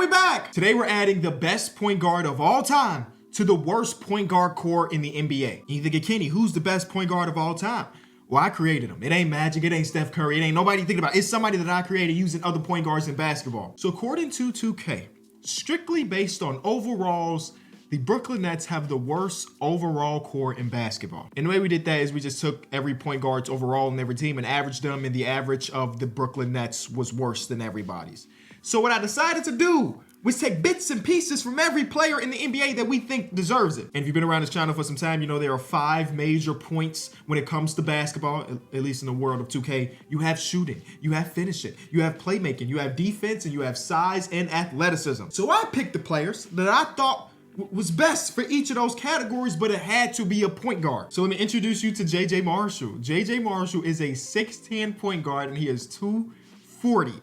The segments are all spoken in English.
we back. Today we're adding the best point guard of all time to the worst point guard core in the NBA. You think of Kenny, who's the best point guard of all time? Well, I created him. It ain't Magic, it ain't Steph Curry, it ain't nobody thinking about it. It's somebody that I created using other point guards in basketball. So according to 2K, strictly based on overalls, the Brooklyn Nets have the worst overall core in basketball. And the way we did that is we just took every point guard's overall in every team and averaged them, and the average of the Brooklyn Nets was worse than everybody's. So what I decided to do was take bits and pieces from every player in the NBA that we think deserves it. And if you've been around this channel for some time, you know there are 5 major points when it comes to basketball, at least in the world of 2K. You have shooting, you have finishing, you have playmaking, you have defense, and you have size and athleticism. So I picked the players that I thought was best for each of those categories, but it had to be a point guard. So let me introduce you to JJ Marshall. JJ Marshall is a 6'10" point guard and he is 240.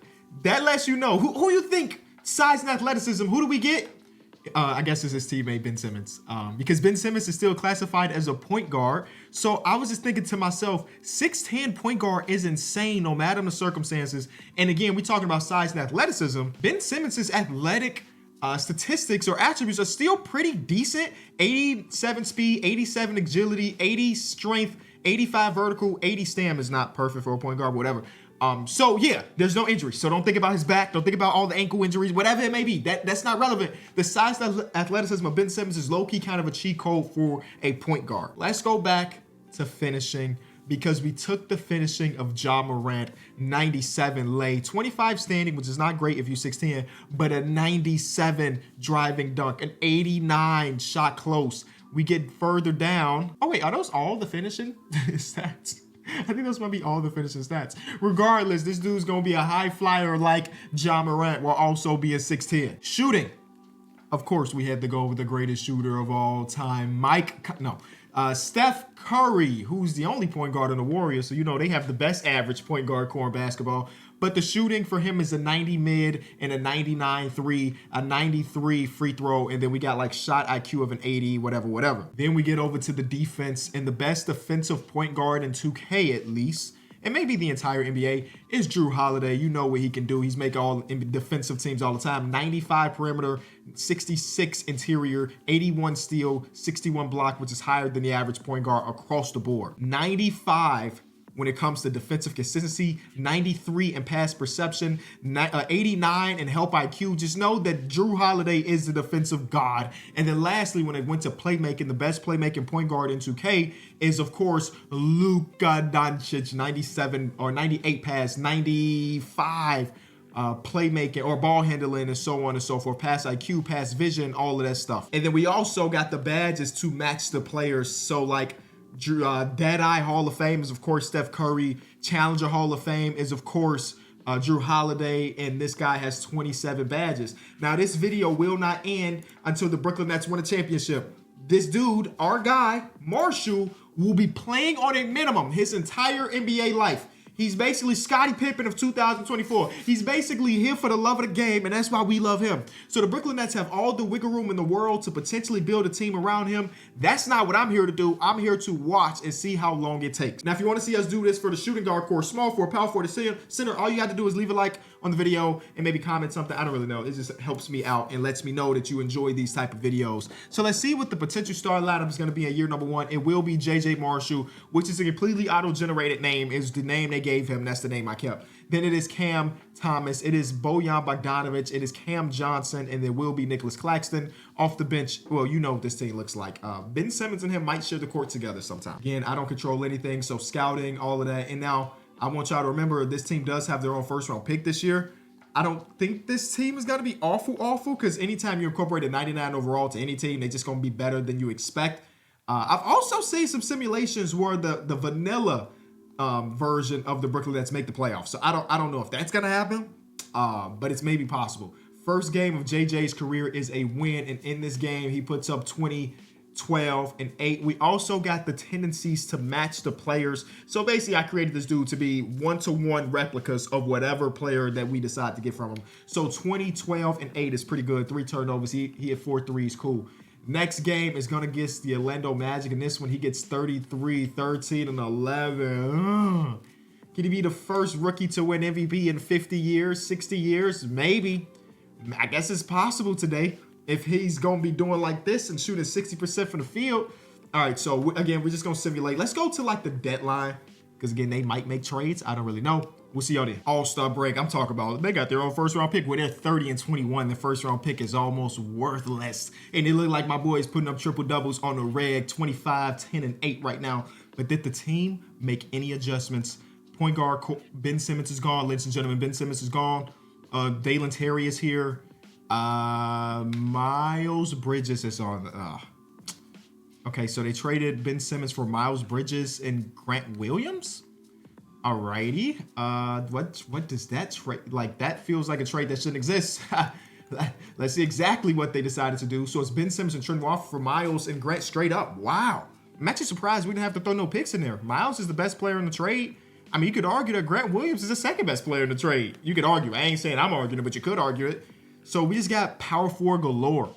That lets you know who you think size and athleticism. Who do we get? I guess it's his teammate Ben Simmons, because Ben Simmons is still classified as a point guard. So I was just thinking to myself, 6'10" point guard is insane no matter the circumstances. And again, we're talking about size and athleticism. Ben Simmons' athletic statistics or attributes are still pretty decent. 87 speed, 87 agility, 80 strength, 85 vertical, 80 stam is not perfect for a point guard, but whatever. So yeah, there's no injury. So don't think about his back. Don't think about all the ankle injuries, whatever it may be. That's not relevant. The size and athleticism of Ben Simmons is low-key kind of a cheat code for a point guard. Let's go back to finishing, because we took the finishing of Ja Morant, 97 lay, 25 standing, which is not great if you're 6'10", but a 97 driving dunk, an 89 shot close. We get further down. Oh wait, are those all the finishing stats? I think those might be all the finishing stats. Regardless, this dude's gonna be a high flyer like Ja Morant while also being 6'10". Shooting. Of course, we had to go with the greatest shooter of all time, Steph Curry, who's the only point guard in the Warriors. So, you know, they have the best average point guard core in basketball. But the shooting for him is a 90 mid and a 99 3, a 93 free throw. And then we got like shot IQ of an 80, whatever. Then we get over to the defense, and the best defensive point guard in 2K at least, and maybe the entire NBA, is Jrue Holiday. You know what he can do. He's making all defensive teams all the time. 95 perimeter, 66 interior, 81 steal, 61 block, which is higher than the average point guard across the board. 95 when it comes to defensive consistency, 93 in pass perception, 89 in help IQ. Just know that Jrue Holiday is the defensive god. And then lastly, when it went to playmaking, the best playmaking point guard in 2K is, of course, Luka Doncic, 97 or 98 pass, 95 playmaking or ball handling, and so on and so forth, pass IQ, pass vision, all of that stuff. And then we also got the badges to match the players. So like Deadeye Hall of Fame is, of course, Steph Curry. Challenger Hall of Fame is, of course, Jrue Holiday, and this guy has 27 badges. Now, this video will not end until the Brooklyn Nets win a championship. This dude, our guy, Marshall, will be playing on a minimum his entire NBA life. He's basically Scottie Pippen of 2024. He's basically here for the love of the game, and that's why we love him. So the Brooklyn Nets have all the wiggle room in the world to potentially build a team around him. That's not what I'm here to do. I'm here to watch and see how long it takes. Now, if you want to see us do this for the shooting guard core, small forward, power forward, center, all you have to do is leave a like on the video and maybe comment something. I don't really know. It just helps me out and lets me know that you enjoy these type of videos. So let's see what the potential star lineup is going to be in year number 1. It will be JJ Marshall, which is a completely auto-generated name. Is the name they gave him. That's the name I kept. Then it is Cam Thomas. It is Bojan Bogdanovic. It is Cam Johnson. And there will be Nicholas Claxton off the bench. Well, you know what this team looks like. Ben Simmons and him might share the court together sometime. Again, I don't control anything. So scouting, all of that. And now I want y'all to remember this team does have their own first round pick this year. I don't think this team is going to be awful, because anytime you incorporate a 99 overall to any team, they're just going to be better than you expect. I've also seen some simulations where the vanilla version of the Brooklyn Nets make the playoffs. So I don't know if that's gonna happen, but it's maybe possible. First game of JJ's career is a win, and in this game he puts up 20, 12, and 8. We also got the tendencies to match the players. So basically, I created this dude to be one-to-one replicas of whatever player that we decide to get from him. So 20, 12, and 8 is pretty good. 3 turnovers. He hit 4 threes. Cool. Next game is going to get the Orlando Magic. In this one, he gets 33, 13, and 11. Can he be the first rookie to win MVP in 50 years, 60 years? Maybe. I guess it's possible today if he's going to be doing like this and shooting 60% from the field. All right, so again, we're just going to simulate. Let's go to like the deadline because, again, they might make trades. I don't really know. We'll see y'all there. All-Star break. I'm talking about they got their own first-round pick where they're 30-21. The first-round pick is almost worthless. And it looked like my boys putting up triple-doubles on the reg, 25, 10, and 8 right now. But did the team make any adjustments? Point guard Ben Simmons is gone. Ladies and gentlemen, Ben Simmons is gone. Dalen Terry is here. Miles Bridges is on. Okay, so they traded Ben Simmons for Miles Bridges and Grant Williams. Alrighty. What does that trade like? That feels like a trade that shouldn't exist. Let's see exactly what they decided to do. So it's Ben Simmons and Trent Woff for Miles and Grant straight up. Wow. I'm actually surprised we didn't have to throw no picks in there. Miles is the best player in the trade. I mean, you could argue that Grant Williams is the second best player in the trade. You could argue. I ain't saying I'm arguing it, but you could argue it. So we just got power forward galore.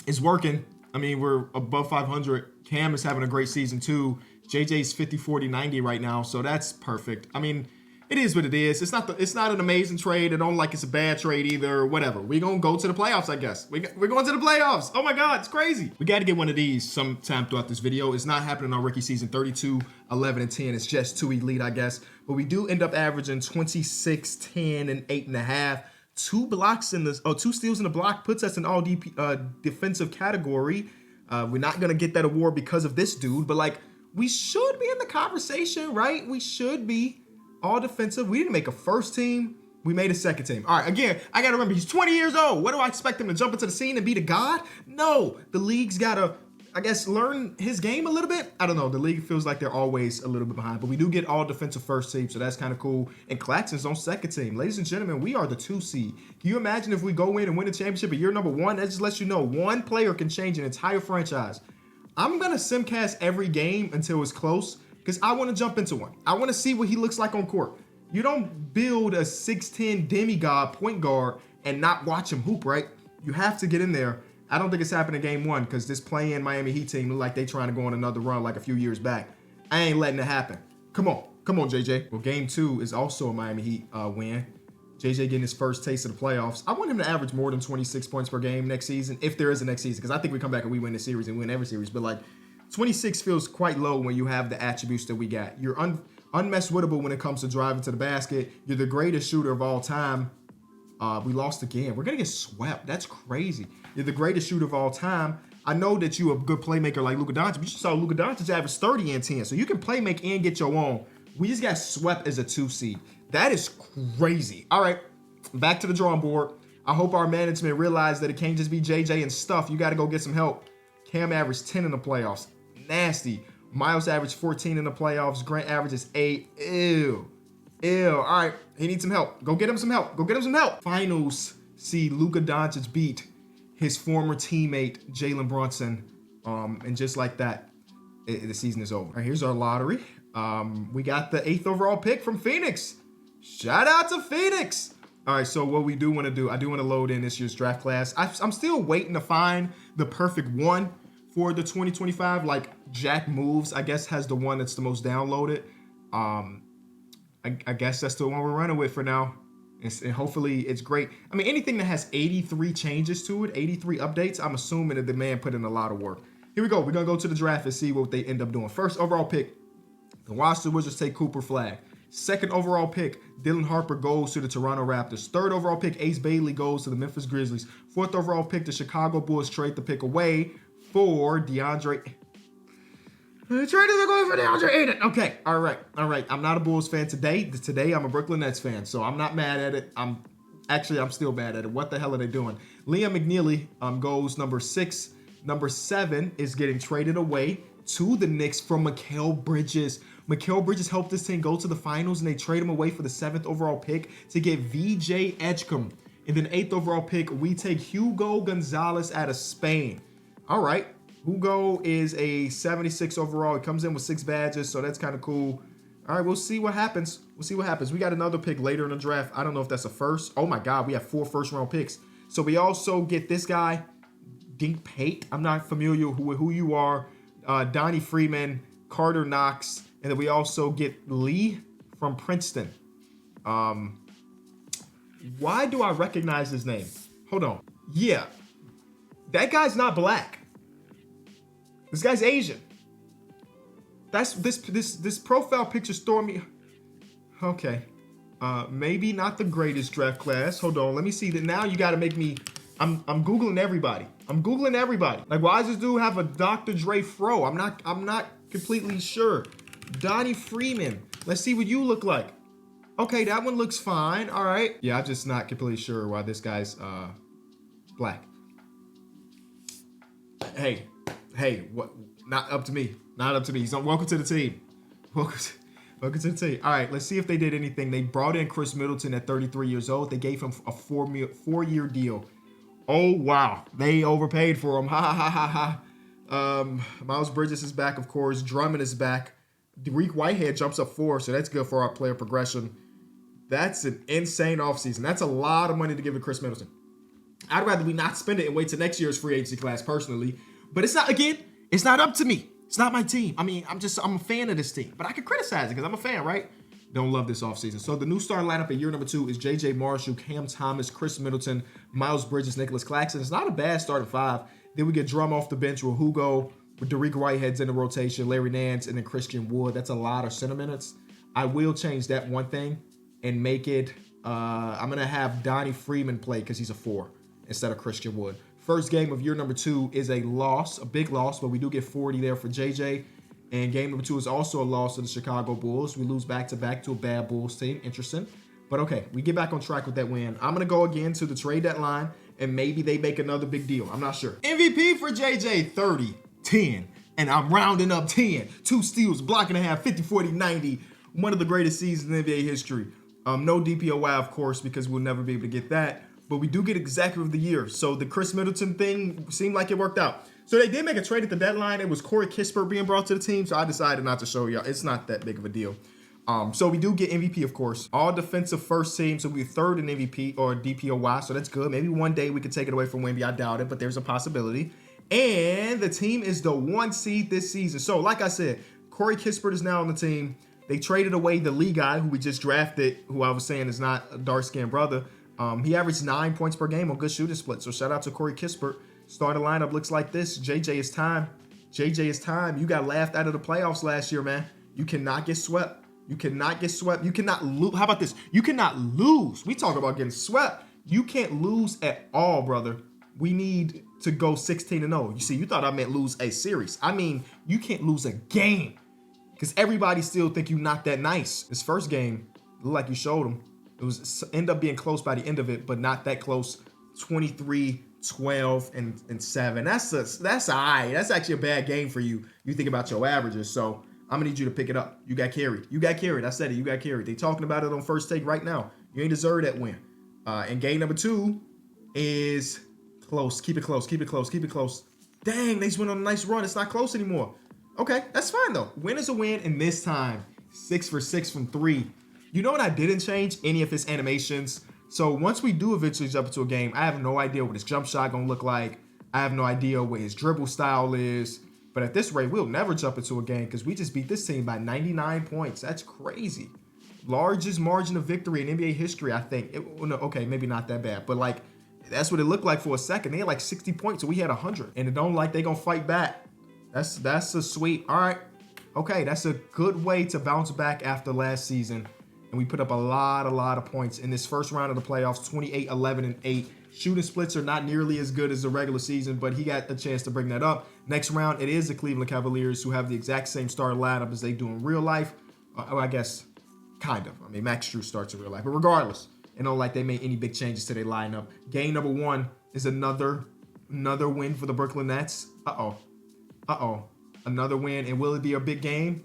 It's working. I mean, we're above 500. Cam is having a great season too. JJ's 50, 40, 90 right now, so that's perfect. I mean, it is what it is. It's not an amazing trade. I don't like it's a bad trade either. Whatever. We're gonna go to the playoffs, I guess. We're going to the playoffs. Oh my God, it's crazy. We got to get one of these sometime throughout this video. It's not happening on rookie season 32, 11, and 10. It's just too elite, I guess. But we do end up averaging 26, 10, and 8.5. 2 blocks in this. 2 steals in the block puts us in all defensive category. We're not gonna get that award because of this dude, but like we should be in the conversation, right? We should be all defensive. We didn't make a first team. We made a second team. All right, again, I got to remember, he's 20 years old. What do I expect him to jump into the scene and be the god? No, the league's got to, I guess, learn his game a little bit. I don't know. The league feels like they're always a little bit behind, but we do get all defensive first team, so that's kind of cool. And Claxton's on second team. Ladies and gentlemen, we are the 2 seed. Can you imagine if we go in and win the championship at year number 1? That just lets you know one player can change an entire franchise. I'm going to simcast every game until it's close because I want to jump into one. I want to see what he looks like on court. You don't build a 6'10 demigod point guard and not watch him hoop, right? You have to get in there. I don't think it's happening in game 1 because this play-in Miami Heat team look like they trying to go on another run like a few years back. I ain't letting it happen. Come on, JJ. Well, game 2 is also a Miami Heat win. JJ getting his first taste of the playoffs. I want him to average more than 26 points per game next season, if there is a next season, because I think we come back and we win the series and win every series. But like 26 feels quite low when you have the attributes that we got. You're unmesswittable when it comes to driving to the basket. You're the greatest shooter of all time. We lost again. We're going to get swept. That's crazy. You're the greatest shooter of all time. I know that you're a good playmaker like Luka Doncic, but you saw Luka Doncic average 30 and 10. So you can play make and get your own. We just got swept as a 2 seed. That is crazy. All right, back to the drawing board. I hope our management realized that it can't just be JJ and stuff. You got to go get some help. Cam averaged 10 in the playoffs. Nasty. Miles averaged 14 in the playoffs. Grant averages 8. Ew. All right, he needs some help. Go get him some help. Finals see Luka Doncic beat his former teammate Jalen Brunson. And just like that, the season is over. All right, here's our lottery. We got the 8th overall pick from Phoenix. Shout out to Phoenix. All right, so what we do want to do, I do want to load in this year's draft class. I'm still waiting to find the perfect one for the 2025. Like Jack Moves, I guess, has the one that's the most downloaded. I guess that's the one we're running with for now. And hopefully it's great. I mean, anything that has 83 changes to it, 83 updates, I'm assuming that the man put in a lot of work. Here we go. We're going to go to the draft and see what they end up doing. First overall pick, the Washington Wizards take Cooper Flagg. Second overall pick, Dylan Harper goes to the Toronto Raptors. Third overall pick, Ace Bailey goes to the Memphis Grizzlies. Fourth overall pick, the Chicago Bulls trade the pick away for DeAndre. The trade is going for DeAndre Ayton. Okay, all right. I'm not a Bulls fan today. Today, I'm a Brooklyn Nets fan, so I'm not mad at it. I'm still mad at it. What the hell are they doing? Liam McNeely goes number 6. Number 7 is getting traded away to the Knicks from Mikal Bridges. Mikal Bridges helped this team go to the finals, and they trade him away for the 7th overall pick to get VJ Edgecombe. And then 8th overall pick, we take Hugo Gonzalez out of Spain. All right. Hugo is a 76 overall. He comes in with 6 badges, so that's kind of cool. All right, we'll see what happens. We got another pick later in the draft. I don't know if that's a first. Oh, my God. We have 4 first-round picks. So we also get this guy, Dink Pate. I'm not familiar with who you are. Donnie Freeman, Carter Knox, and then we also get Lee from Princeton. Why do I recognize his name? Hold on. Yeah. That guy's not black. This guy's Asian. That's this profile picture Stormy. Okay. Maybe not the greatest draft class. Hold on. Let me see that. Now you gotta make me. I'm Googling everybody. I'm Googling everybody. Like, why does this dude have a Dr. Dre fro? I'm not completely sure. Donnie Freeman. Let's see what you look like. Okay, that one looks fine. All right. Yeah, I'm just not completely sure why this guy's black. Hey, what? Not up to me. Not up to me. So welcome to the team. Welcome to the team. All right, let's see if they did anything. They brought in Chris Middleton at 33 years old. They gave him a four-year deal. Oh, wow. They overpaid for him. Ha, ha, ha, ha. Miles Bridges is back, of course. Drummond is back. Dariq Whitehead jumps up 4, so that's good for our player progression. That's an insane offseason. That's a lot of money to give to Chris Middleton. I'd rather we not spend it and wait till next year's free agency class personally. But it's not up to me. It's not my team. I mean, I'm a fan of this team. But I can criticize it because I'm a fan, right? Don't love this offseason. So the new starting lineup at year number 2 is J.J. Marshall, Cam Thomas, Chris Middleton, Miles Bridges, Nicholas Claxton. It's not a bad starting 5. Then we get Drum off the bench with Hugo, with Dariq Whitehead's in the rotation, Larry Nance, and then Christian Wood. That's a lot of center minutes. I will change that one thing and make it, I'm going to have Donnie Freeman play because he's a 4 instead of Christian Wood. First game of year number 2 is a loss, a big loss, but we do get 40 there for JJ. And game number 2 is also a loss to the Chicago Bulls. We lose back-to-back to a bad Bulls team. Interesting. But okay, we get back on track with that win. I'm going to go again to the trade deadline, and maybe they make another big deal. I'm not sure. MVP for JJ, 30, 10. And I'm rounding up 10. 2 steals, block and a half, 50, 40, 90. One of the greatest seasons in NBA history. No DPOY, of course, because we'll never be able to get that. But we do get executive of the year. So the Chris Middleton thing seemed like it worked out. So they did make a trade at the deadline. It was Corey Kispert being brought to the team. So I decided not to show y'all. It's not that big of a deal. So we do get MVP, of course. All defensive first team. So we're third in MVP or DPOY. So that's good. Maybe one day we could take it away from Wemby. I doubt it, but there's a possibility. And the team is the 1 seed this season. So like I said, Corey Kispert is now on the team. They traded away the Lee guy who we just drafted, who I was saying is not a dark-skinned brother. He averaged 9 points per game on good shooting split. So shout out to Corey Kispert. Starting lineup looks like this. JJ, it's time. JJ, it's time. You got laughed out of the playoffs last year, man. You cannot get swept. You cannot get swept. You cannot lose. How about this? You cannot lose. We talk about getting swept. You can't lose at all, brother. We need to go 16-0. You see, you thought I meant lose a series. I mean, you can't lose a game because everybody still think you not that nice. This first game, looked like you showed them. It was end up being close by the end of it, but not that close. 23, 12, and 7. That's all right. That's actually a bad game for you. You think about your averages. So I'm gonna need you to pick it up. You got carried. You got carried. I said it. You got carried. They talking about it on First Take right now. You ain't deserve that win. And game number 2 is close. Keep it close. Keep it close. Keep it close. Dang, they just went on a nice run. It's not close anymore. Okay, that's fine though. Win is a win, and this time 6 for 6 from 3. You know what I didn't change? Any of his animations. So once we do eventually jump into a game, I have no idea what his jump shot gonna look like. I have no idea what his dribble style is. But at this rate, we'll never jump into a game because we just beat this team by 99 points. That's crazy. Largest margin of victory in NBA history, I think. Okay, maybe not that bad. But like, that's what it looked like for a second. They had like 60 points, so we had 100. And it don't like they gonna fight back. That's a sweet. All right. Okay, that's a good way to bounce back after last season. And we put up a lot of points in this first round of the playoffs, 28, 11, and 8. Shooting splits are not nearly as good as the regular season, but he got a chance to bring that up. Next round, it is the Cleveland Cavaliers, who have the exact same starting lineup as they do in real life. I guess, kind of. I mean, Max Strus starts in real life. But regardless, it don't like they made any big changes to their lineup. Game number 1 is another win for the Brooklyn Nets. Another win. And will it be a big game?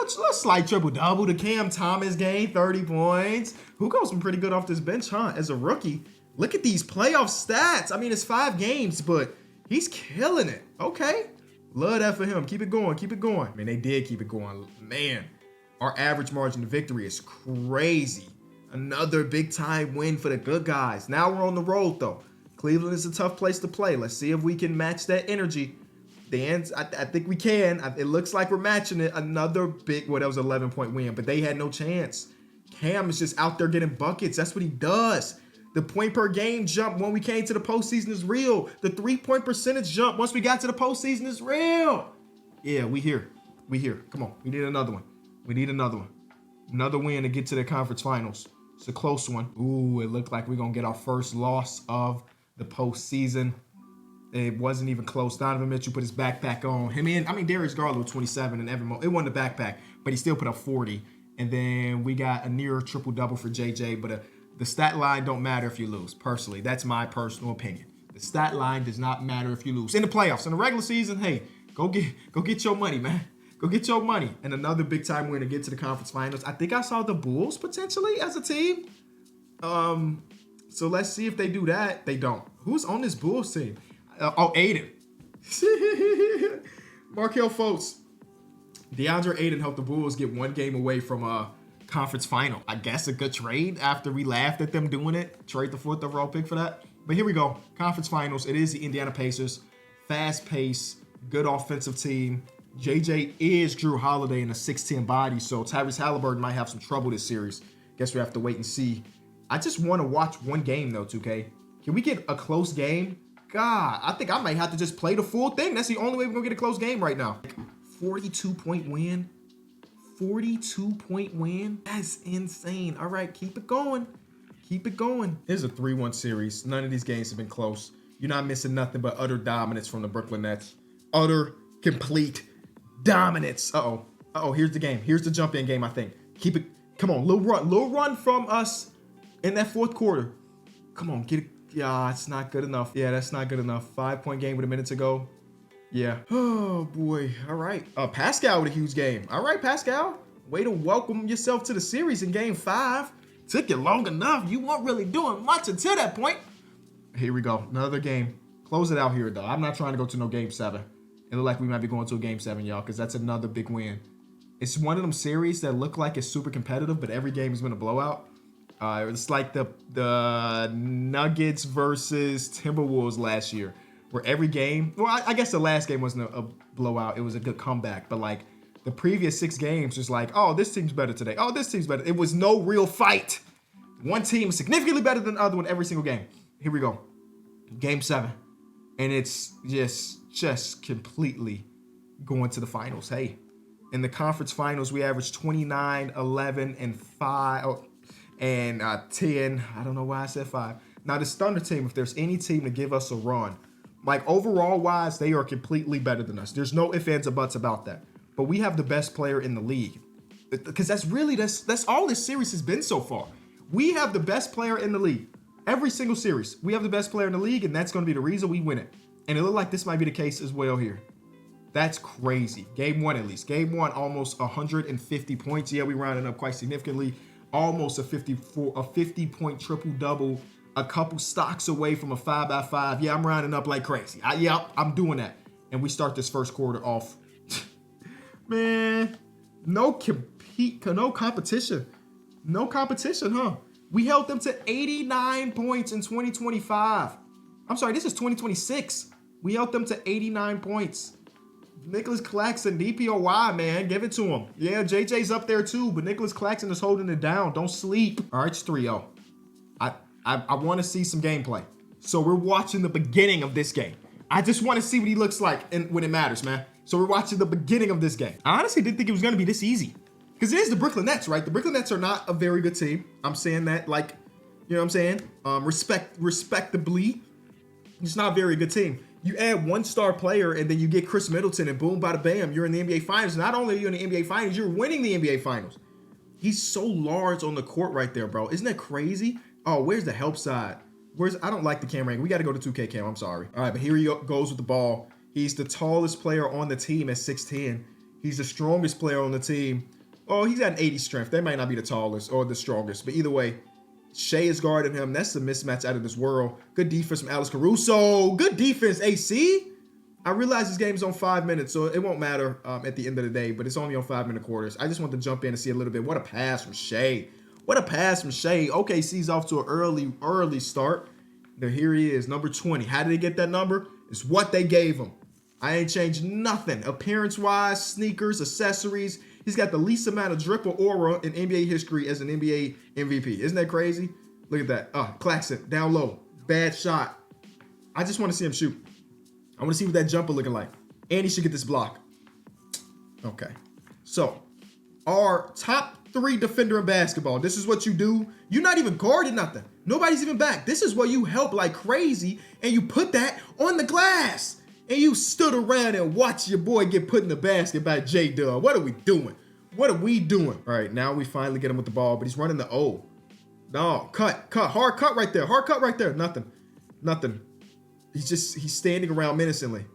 Let's slight triple-double. The Cam Thomas game, 30 points. Hugo's been pretty good off this bench, huh? As a rookie. Look at these playoff stats. I mean, it's 5 games, but he's killing it. Okay. Love that for him. Keep it going. Keep it going. I mean, they did keep it going. Man, our average margin of victory is crazy. Another big-time win for the good guys. Now we're on the road, though. Cleveland is a tough place to play. Let's see if we can match that energy. I think we can. It looks like we're matching it. Another big, that was an 11-point win, but they had no chance. Cam is just out there getting buckets. That's what he does. The point per game jump when we came to the postseason is real. The 3-point percentage jump once we got to the postseason is real. Yeah, we here. We here. Come on. We need another one. We need another one. Another win to get to the conference finals. It's a close one. Ooh, it looked like we're going to get our first loss of the postseason. It wasn't even close. Donovan Mitchell put his backpack on. Darius Garland 27 and Evan Mobley. It wasn't a backpack, but he still put up 40. And then we got a near triple-double for JJ. But the stat line don't matter if you lose, personally. That's my personal opinion. The stat line does not matter if you lose. In the playoffs, in the regular season, hey, go get your money, man. Go get your money. And another big-time win to get to the conference finals. I think I saw the Bulls potentially as a team. So let's see if they do that. They don't. Who's on this Bulls team? Aiden. Markelle Fultz. DeAndre Aiden helped the Bulls get one game away from a conference final. I guess a good trade after we laughed at them doing it. Trade the 4th overall pick for that. But here we go. Conference finals. It is the Indiana Pacers. Fast pace. Good offensive team. JJ is Drew Holiday in a 6'10 body. So Tyrese Halliburton might have some trouble this series. Guess we have to wait and see. I just want to watch one game though, 2K. Can we get a close game? God, I think I might have to just play the full thing. That's the only way we're going to get a close game right now. 42-point win. 42-point win. That's insane. All right, keep it going. Keep it going. Here's a 3-1 series. None of these games have been close. You're not missing nothing but utter dominance from the Brooklyn Nets. Utter, complete dominance. Uh-oh, here's the game. Here's the jump-in game, I think. Keep it. Come on, little run from us in that 4th quarter. Come on, get it. Yeah, it's not good enough. Yeah, that's not good enough. 5-point game with a minute to go. Yeah. Oh, boy. All right. Pascal with a huge game. All right, Pascal. Way to welcome yourself to the series in game 5. Took you long enough. You weren't really doing much until that point. Here we go. Another game. Close it out here, though. I'm not trying to go to no game 7. It look like we might be going to a game 7, y'all, because that's another big win. It's one of them series that look like it's super competitive, but every game has been a blowout. It's like the Nuggets versus Timberwolves last year, where every game, well, I guess the last game wasn't a blowout. It was a good comeback. But like the previous 6 games was like, oh, this team's better today. Oh, this team's better. It was no real fight. One team is significantly better than the other one every single game. Here we go. Game 7. And it's just completely going to the finals. Hey, in the conference finals, we averaged 29, 11, and 5. Oh, and 10. I don't know why I said 5. Now, this Thunder team, if there's any team to give us a run, like overall wise, they are completely better than us. There's no ifs, ands, or buts about that. But we have the best player in the league. Because that's all this series has been so far. We have the best player in the league. Every single series, we have the best player in the league, and that's going to be the reason we win it. And it looked like this might be the case as well here. That's crazy. Game 1 at least. Game 1, almost 150 points. Yeah, we rounded up quite significantly. Almost a 50-point triple-double. A couple stocks away from a 5x5. Yeah, I'm rounding up like crazy. I'm doing that. And we start this first quarter off. Man, no competition. No competition, huh? We held them to 89 points in 2025. I'm sorry, this is 2026. We held them to 89 points. Nicholas Claxton, DPOY, man. Give it to him. Yeah, JJ's up there too, but Nicholas Claxton is holding it down. Don't sleep. All right, it's 3-0. I want to see some gameplay. So we're watching the beginning of this game. I just want to see what he looks like when it matters, man. So we're watching the beginning of this game. I honestly didn't think it was going to be this easy. Because it is the Brooklyn Nets, right? The Brooklyn Nets are not a very good team. I'm saying that like, you know what I'm saying? Respectably. It's not a very good team. You add one star player and then you get Chris Middleton and boom, bada bam, you're in the NBA Finals. Not only are you in the NBA Finals, you're winning the NBA Finals. He's so large on the court right there, bro. Isn't that crazy? Oh, where's the help side? I don't like the camera angle. We got to go to 2K cam. I'm sorry. All right, but here he goes with the ball. He's the tallest player on the team at 6'10". He's the strongest player on the team. Oh, he's got an 80 strength. That might not be the tallest or the strongest, but either way, Shea is guarding him. That's a mismatch out of this world. Good defense from Alex Caruso. Good defense, AC. I realize this game is on 5 minutes, so it won't matter at the end of the day, but it's only on 5-minute quarters. I just want to jump in and see a little bit. What a pass from Shea. What a pass from Shea. OKC's off to an early start. Now here he is, number 20. How did they get that number? It's what they gave him. I ain't changed nothing. Appearance-wise, sneakers, accessories. He's got the least amount of drip or aura in NBA history as an NBA MVP. Isn't that crazy? Look at that. Claxton, down low. Bad shot. I just want to see him shoot. I want to see what that jumper looking like. And he should get this block. Okay. So, our top 3 defender in basketball. This is what you do. You're not even guarding nothing. Nobody's even back. This is where you help like crazy, and you put that on the glass. And you stood around and watched your boy get put in the basket by J-Dub. What are we doing? What are we doing? All right, now we finally get him with the ball, but he's running the O. No, cut, hard cut right there. Hard cut right there. Nothing. He's standing around menacingly.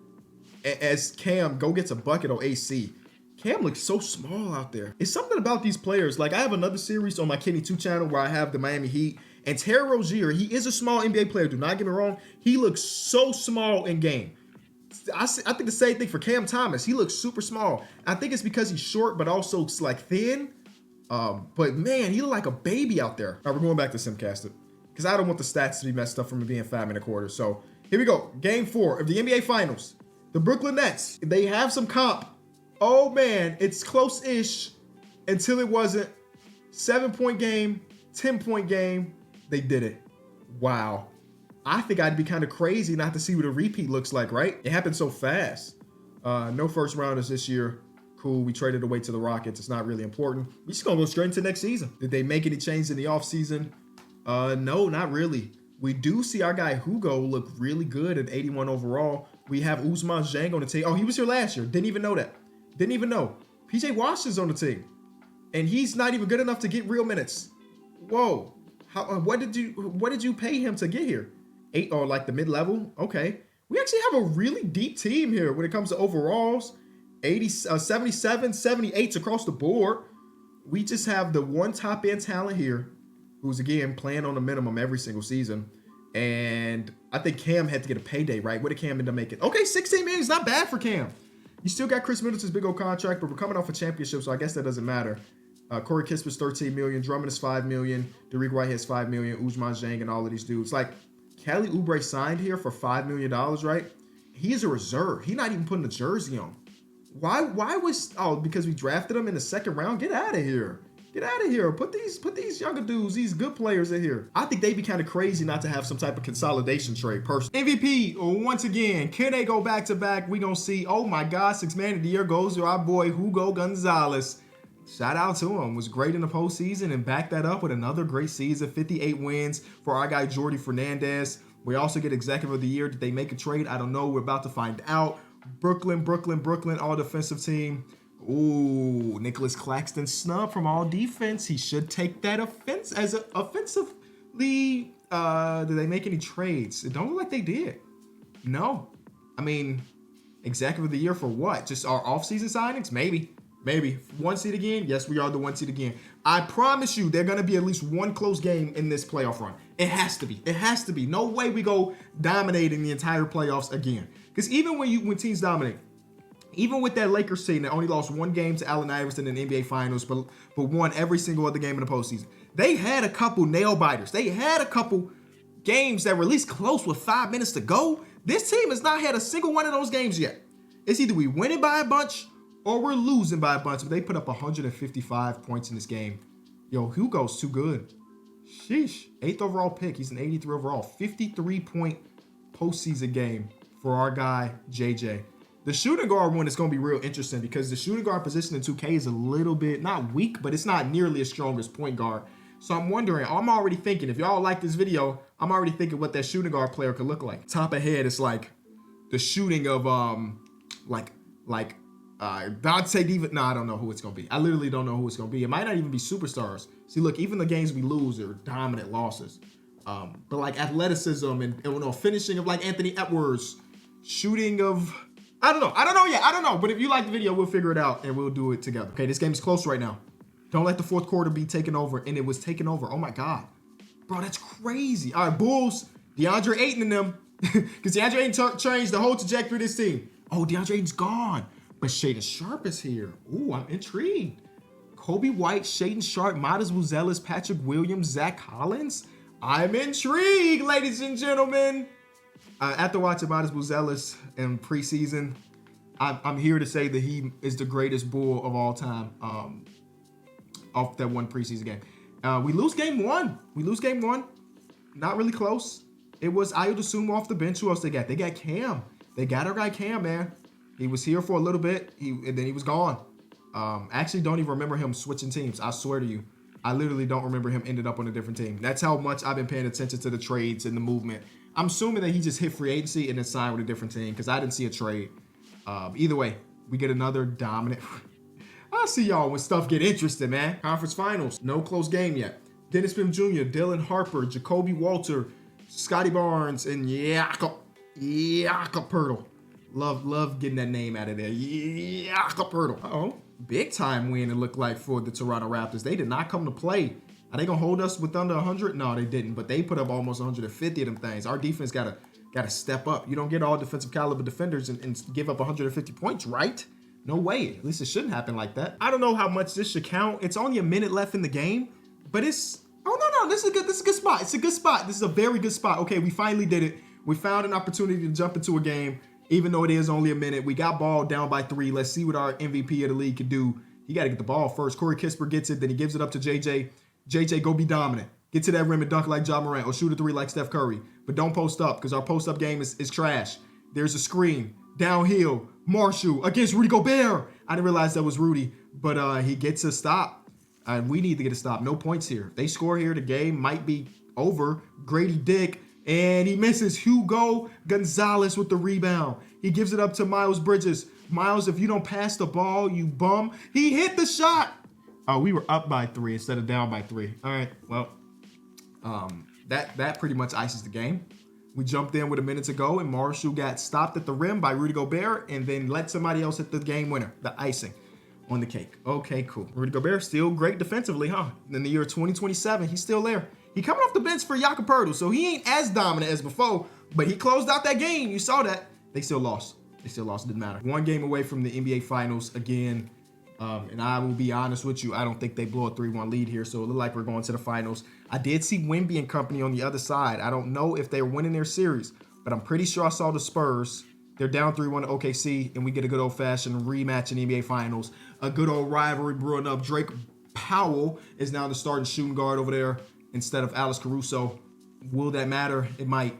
As Cam gets a bucket on AC. Cam looks so small out there. It's something about these players. Like, I have another series on my Kenny 2 channel where I have the Miami Heat. And Terry Rozier, he is a small NBA player. Do not get me wrong. He looks so small in game. I think the same thing for Cam Thomas. He looks super small. I think it's because he's short, but also like thin. But man, he looked like a baby out there. All right, we're going back to Simcasted because I don't want the stats to be messed up from it being 5 minute quarter. So here we go. Game 4 of the NBA Finals. The Brooklyn Nets, they have some comp. Oh man, it's close-ish until it wasn't. 7-point game, 10-point game. They did it. Wow. I think I'd be kind of crazy not to see what a repeat looks like, right? It happened so fast. No first rounders this year. Cool, we traded away to the Rockets. It's not really important. We're just gonna go straight into next season. Did they make any changes in the offseason? No, not really. We do see our guy Hugo look really good at 81 overall. We have Ousmane Dieng on the team. Oh, he was here last year. Didn't even know that. Didn't even know. PJ Washington's on the team. And he's not even good enough to get real minutes. Whoa. What did you pay him to get here? 8 or like the mid-level? Okay. We actually have a really deep team here when it comes to overalls. 77, 78s across the board. We just have the one top end talent here who's again playing on the minimum every single season. And I think Cam had to get a payday, right? What did Cam end up making? Okay, 16 million is not bad for Cam. You still got Chris Middleton's big old contract, but we're coming off a championship, so I guess that doesn't matter. Corey Kisper's 13 million, Drummond is 5 million, Derrick White has 5 million, Ousmane Dieng and all of these dudes. Like, Kelly Oubre signed here for $5 million, right? He is a reserve. He's not even putting a jersey on. Why was, because we drafted him in the 2nd round? Get out of here. Get out of here. Put these younger dudes, these good players in here. I think they'd be kind of crazy not to have some type of consolidation trade personally. MVP, once again, can they go back to back? We gonna see. Oh my God, 6th man of the year goes to our boy Hugo Gonzalez. Shout out to him. Was great in the postseason and backed that up with another great season. 58 wins for our guy Jordy Fernandez. We also get executive of the year. Did they make a trade? I don't know. We're about to find out. Brooklyn, all defensive team. Ooh, Nicholas Claxton snub from all defense. He should take that offense as offensively. Did they make any trades? It don't look like they did. No. I mean, executive of the year for what? Just our offseason signings? Maybe. 1 seed again? Yes, we are the 1 seed again. I promise you, they're going to be at least one close game in this playoff run. It has to be. It has to be. No way we go dominating the entire playoffs again. Because even when teams dominate, even with that Lakers team that only lost 1 game to Allen Iverson in the NBA Finals, but won every single other game in the postseason, they had a couple nail biters. They had a couple games that were at least close with 5 minutes to go. This team has not had a single one of those games yet. It's either we win it by a bunch or we're losing by a bunch. But they put up 155 points in this game. Yo, Hugo's too good. Sheesh. 8th overall pick. He's an 83 overall. 53-point postseason game for our guy, JJ. The shooting guard one is going to be real interesting because the shooting guard position in 2K is a little bit, not weak, but it's not nearly as strong as point guard. So I'm wondering, I'm already thinking, if y'all like this video, I'm already thinking what that shooting guard player could look like. Top ahead is like the shooting of, Dante Diva. No, I don't know who it's going to be. I literally don't know who it's going to be. It might not even be superstars. See, look, even the games we lose are dominant losses. But like athleticism and finishing of like Anthony Edwards, shooting of, I don't know yet. I don't know. But if you like the video, we'll figure it out and we'll do it together. Okay, this game is close right now. Don't let the 4th quarter be taken over. And it was taken over. Oh my God. Bro, that's crazy. All right, Bulls, DeAndre Ayton and them. Because DeAndre Ayton changed the whole trajectory of this team. Oh, DeAndre Ayton's gone. But Shaedon Sharpe is here. Ooh, I'm intrigued. Kobe White, Shaedon Sharpe, Modest Buzelis, Patrick Williams, Zach Collins. I'm intrigued, ladies and gentlemen. After watching Modest Buzelis in preseason, I'm here to say that he is the greatest Bull of all time off that one preseason game. We lose game 1. Not really close. It was Ayo Dosunmu off the bench. Who else they got? They got Cam. They got our guy Cam, man. He was here for a little bit, and then he was gone. Actually, don't even remember him switching teams. I swear to you. I literally don't remember him ended up on a different team. That's how much I've been paying attention to the trades and the movement. I'm assuming that he just hit free agency and then signed with a different team because I didn't see a trade. Either way, we get another dominant. I'll see y'all when stuff get interesting, man. Conference finals. No close game yet. Dennis Smith Jr., Dylan Harper, Jacoby Walter, Scotty Barnes, and Jakob Poeltl. Love getting that name out of there. Jakob Poeltl. Uh-oh. Big time win it looked like for the Toronto Raptors. They did not come to play. Are they going to hold us with under 100? No, they didn't. But they put up almost 150 of them things. Our defense got to step up. You don't get all defensive caliber defenders and give up 150 points, right? No way. At least it shouldn't happen like that. I don't know how much this should count. It's only a minute left in the game. But it's... Oh, no. This is a good spot. It's a good spot. This is a very good spot. Okay, we finally did it. We found an opportunity to jump into a game. Even though it is only a minute, we got ball down by 3. Let's see what our MVP of the league can do. He got to get the ball first. Corey Kispert gets it, then he gives it up to JJ. JJ, go be dominant. Get to that rim and dunk like Ja Morant or shoot a 3 like Steph Curry. But don't post up because our post-up game is trash. There's a screen. Downhill. Marshall against Rudy Gobert. I didn't realize that was Rudy, but he gets a stop. And we need to get a stop. No points here. If they score here, the game might be over. Grady Dick. And he misses. Hugo Gonzalez with the rebound. He gives it up to Miles Bridges. Miles, if you don't pass the ball, you bum. He hit the shot. Oh, we were up by 3 instead of down by 3. All right, well, that pretty much ices the game. We jumped in with a minute to go, and Marshall got stopped at the rim by Rudy Gobert and then let somebody else hit the game winner, the icing on the cake. Okay, cool. Rudy Gobert still great defensively, huh? In the year 2027, he's still there. He coming off the bench for Jakob Poeltl, so he ain't as dominant as before, but he closed out that game. You saw that. They still lost. It didn't matter. One game away from the NBA Finals again, and I will be honest with you, I don't think they blow a 3-1 lead here, so it looked like we're going to the finals. I did see Wemby and company on the other side. I don't know if they're winning their series, but I'm pretty sure I saw the Spurs. They're down 3-1 to OKC, and we get a good old-fashioned rematch in the NBA Finals. A good old rivalry brewing up. Drake Powell is now the starting shooting guard over there instead of Alex Caruso. Will that matter? It might.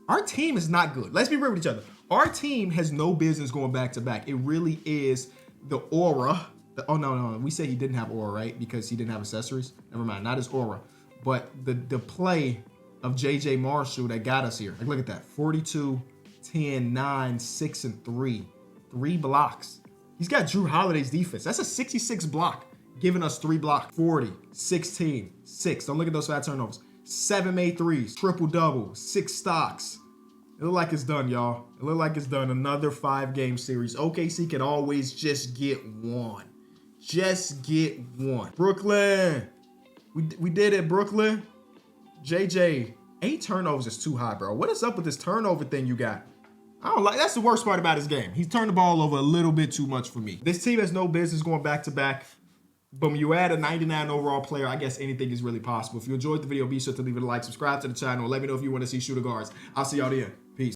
Our team is not good. Let's be real with each other. Our team has no business going back-to-back. It really is the aura. Oh, no. We say he didn't have aura, right? Because he didn't have accessories. Never mind. Not his aura. But the play of J.J. Marshall that got us here. Like, look at that. 42, 10, 9, 6, and 3. 3 blocks. He's got Drew Holiday's defense. That's a 66 block, giving us 3 blocks. 40, 16, 6. Don't look at those fat turnovers. 7 made threes. Triple-double. 6 stocks. It look like it's done, y'all. It look like it's done. Another 5-game series. OKC can always just get one. Just get one. Brooklyn. We did it, Brooklyn. JJ. 8 turnovers is too high, bro. What is up with this turnover thing you got? I don't like. That's the worst part about his game. He's turned the ball over a little bit too much for me. This team has no business going back-to-back. But when you add a 99 overall player, I guess anything is really possible. If you enjoyed the video, be sure to leave it a like, subscribe to the channel, and let me know if you want to see shooter guards. I'll see y'all then. Peace.